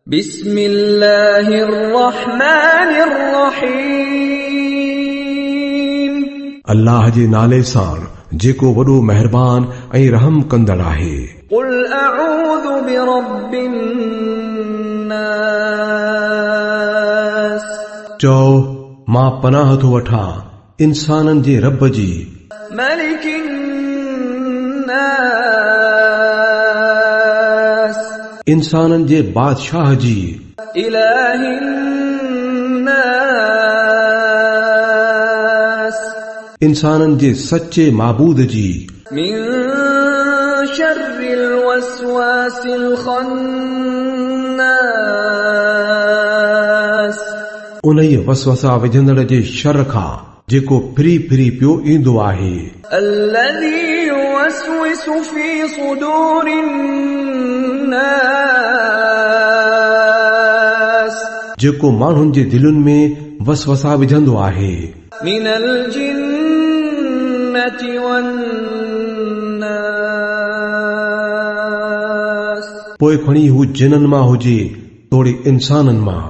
बिस्मिल्लाहिर्रहमानिर्रहीम। अल्लाह जे नाले सां जेको वॾो महिरबान ऐं रहम कंदड़ आहे। क़ुल अऊज़ु बिरब्बिन नास। चओ मां पनाह थो वठां इंसाननि जे रब जी। मलिकिन नास। इंसाननि जे बादशाह जी। इलाहिन नास। इंसाननि जे सच्चे माबूद जी। मिन शर्रिल वस्वासिल खन्नास। उन्हीअ वसवसा विझंदड़ जे शर खां जेको फिरी फिरी पियो ईंदो आहे। अल्लज़ी युवस्विसु फी सुदूरिन नास। जेको माण्हुनि जे दिलुनि में वसवसा विझंदो आहे। मिनल जिन्नति वन नास। पोइ खणी हू जिननि मां हुजे तोड़े इंसाननि मां।